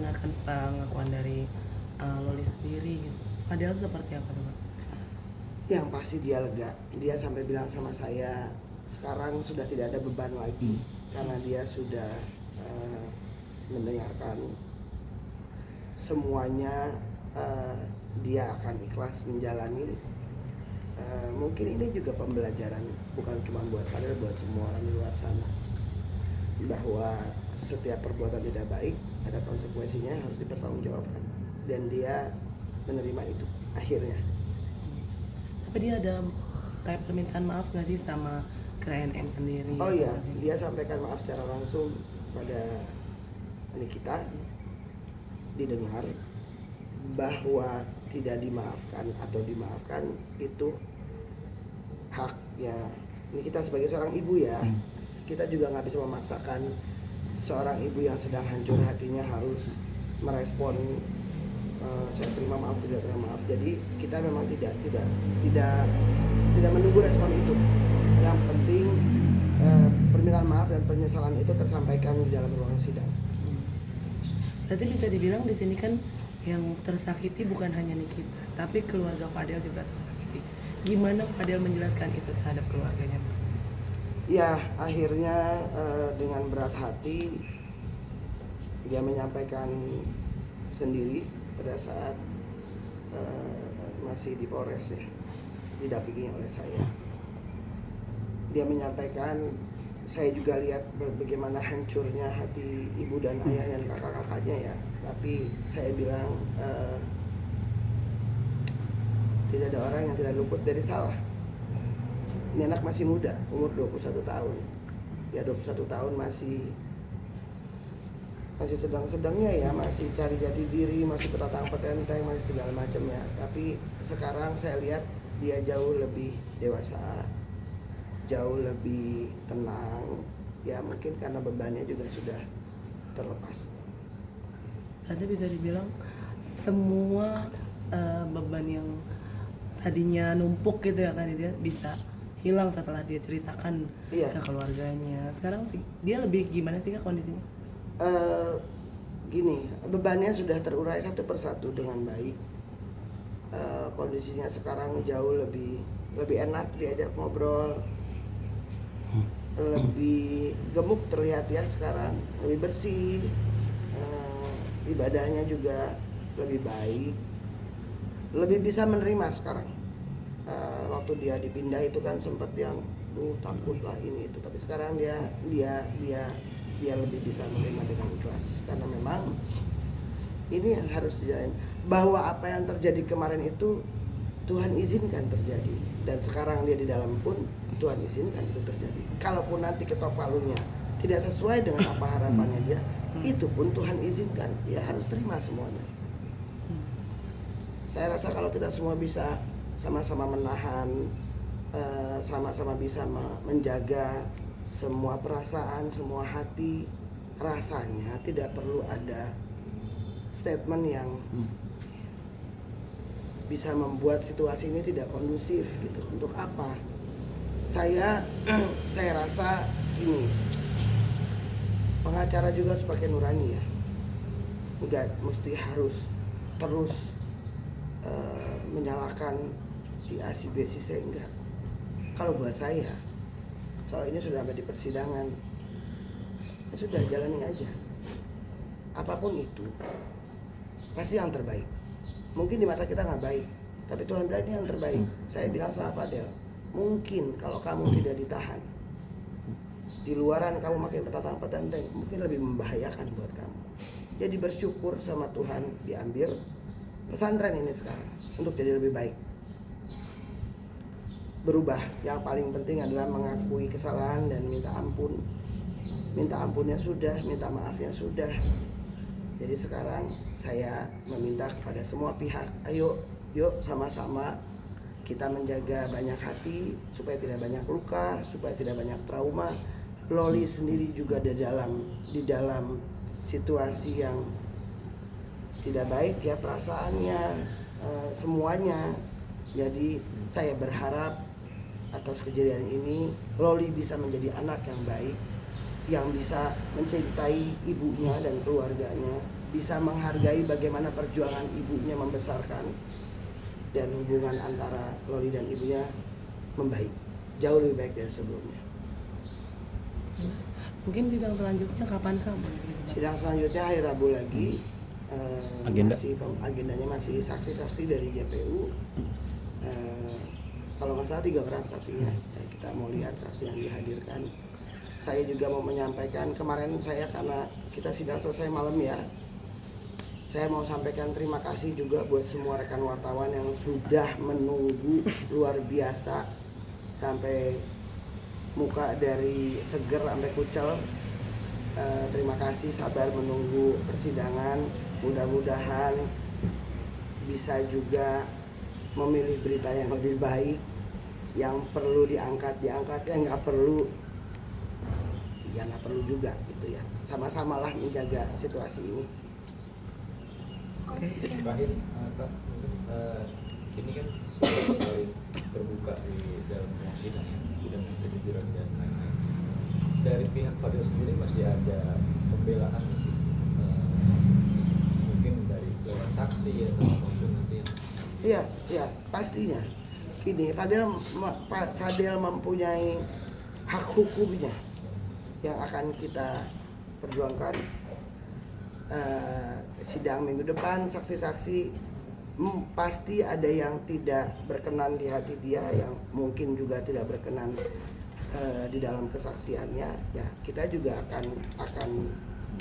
mendengarkan pengakuan dari Loli sendiri gitu. Fadel seperti apa tuh Pak? Yang pasti dia lega. Dia sampai bilang sama saya sekarang sudah tidak ada beban lagi karena dia sudah mendengarkan semuanya. Dia akan ikhlas menjalani. Mungkin ini juga pembelajaran bukan cuma buat Fadel, buat semua orang di luar sana, bahwa setiap perbuatan tidak baik ada konsekuensinya, harus dipertanggungjawabkan, dan dia menerima itu akhirnya. Tapi dia ada kayak permintaan maaf nggak sih sama ke NN sendiri? Oh iya, dia sampaikan maaf secara langsung pada Nikita, didengar bahwa tidak dimaafkan atau dimaafkan itu haknya Nikita sebagai seorang ibu ya. Kita juga nggak bisa memaksakan seorang ibu yang sedang hancur hatinya harus merespon saya terima maaf, tidak terima maaf. Jadi kita memang tidak menunggu respon itu. Yang penting permintaan maaf dan penyesalan itu tersampaikan di dalam ruang sidang. Berarti bisa dibilang di sini kan yang tersakiti bukan hanya Nikita, tapi keluarga Fadel juga tersakiti. Gimana Fadel menjelaskan itu terhadap keluarganya? Ya, akhirnya dengan berat hati dia menyampaikan sendiri pada saat masih di Polres ya, didampingi oleh saya. Dia menyampaikan, saya juga lihat bagaimana hancurnya hati ibu dan ayah dan kakak-kakaknya ya. Tapi saya bilang tidak ada orang yang tidak luput dari salah. Ini anak masih muda, umur 21 tahun. Ya 21 tahun masih sedang-sedangnya ya, masih cari jati diri, masih bertatang petenteng, masih segala macamnya. Tapi sekarang saya lihat dia jauh lebih dewasa, jauh lebih tenang. Ya mungkin karena bebannya juga sudah terlepas. Berarti bisa dibilang semua beban yang tadinya numpuk gitu ya kan, dia bisa hilang setelah dia ceritakan ke keluarganya. Sekarang sih dia lebih gimana sih Kak kondisinya? Gini, bebannya sudah terurai satu persatu dengan baik. Kondisinya sekarang jauh lebih enak diajak ngobrol, lebih gemuk terlihat ya sekarang, lebih bersih, ibadahnya juga lebih baik, lebih bisa menerima sekarang. Waktu dia dipindah itu kan sempat yang takut lah ini itu, tapi sekarang dia lebih bisa menerima dengan ikhlas karena memang ini yang harus dijalani, bahwa apa yang terjadi kemarin itu Tuhan izinkan terjadi, dan sekarang dia di dalam pun Tuhan izinkan itu terjadi. Kalaupun nanti ketok palunya tidak sesuai dengan apa harapannya dia, itu pun Tuhan izinkan, dia harus terima semuanya. Saya rasa kalau kita semua bisa sama-sama menahan, sama-sama bisa menjaga semua perasaan, semua hati, rasanya tidak perlu ada statement yang bisa membuat situasi ini tidak kondusif gitu. Untuk apa? Saya rasa ini pengacara juga harus pakai nurani ya. Enggak mesti harus terus menyalahkan si A, si B, si C, enggak. Kalau buat saya, kalau ini sudah sampai di persidangan, ya sudah jalani aja. Apapun itu, pasti yang terbaik. Mungkin di mata kita nggak baik, tapi Tuhan bilang ini yang terbaik. Saya bilang sama Fadel, mungkin kalau kamu tidak ditahan, di luaran kamu makin bertatang petenteng, mungkin lebih membahayakan buat kamu. Jadi bersyukur sama Tuhan diambil pesantren ini sekarang untuk jadi lebih baik. Berubah, yang paling penting adalah mengakui kesalahan dan minta ampun. Minta ampunnya sudah, minta maafnya sudah. Jadi sekarang saya meminta kepada semua pihak, ayo yuk sama-sama kita menjaga banyak hati supaya tidak banyak luka, supaya tidak banyak trauma. Loli sendiri juga di dalam situasi yang tidak baik ya, perasaannya, semuanya. Jadi saya berharap atas kejadian ini Loli bisa menjadi anak yang baik, yang bisa mencintai ibunya dan keluarganya, bisa menghargai bagaimana perjuangan ibunya membesarkan, dan hubungan antara Loli dan ibunya membaik, jauh lebih baik dari sebelumnya. Mungkin sidang selanjutnya kapan Kak? Sidang selanjutnya hari Rabu lagi. Agendanya masih saksi-saksi dari JPU. Kalau nggak salah 3 orang saksinya. Ya, kita mau lihat saksi yang dihadirkan. Saya juga mau menyampaikan, kemarin saya karena kita sidang selesai malam ya, saya mau sampaikan terima kasih juga buat semua rekan wartawan yang sudah menunggu luar biasa sampai muka dari seger sampai kucel. Terima kasih sabar menunggu persidangan. Mudah-mudahan bisa juga memilih berita yang lebih baik, yang perlu diangkat, yang nggak perlu ya nggak perlu juga gitu ya. Sama-samalah menjaga situasi ini. Terakhir, Kak, ini kan sudah mulai terbuka di dalam sidang ya, dan kejujuran dan lain-lain. Dari pihak Fadil sendiri masih ada pembelaan sih, mungkin dari lewat saksi atau apapun nanti. Iya, pastinya. Gini, Fadil mempunyai hak hukumnya yang akan kita perjuangkan. Sidang minggu depan, saksi-saksi pasti ada yang tidak berkenan di hati dia, yang mungkin juga tidak berkenan di dalam kesaksiannya. Ya, kita juga akan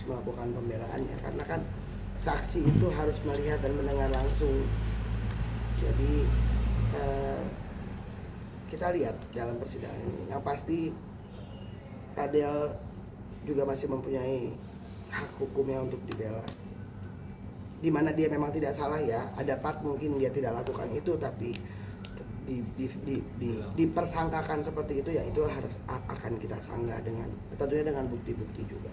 melakukan pembelaannya, karena kan saksi itu harus melihat dan mendengar langsung. Jadi kita lihat dalam persidangan ini. Yang pasti Fadil juga masih mempunyai hak hukumnya untuk dibela. Di mana dia memang tidak salah ya, ada part mungkin dia tidak lakukan itu, tapi dipersangkakan seperti itu ya, itu harus akan kita sanggah dengan tentunya dengan bukti-bukti juga.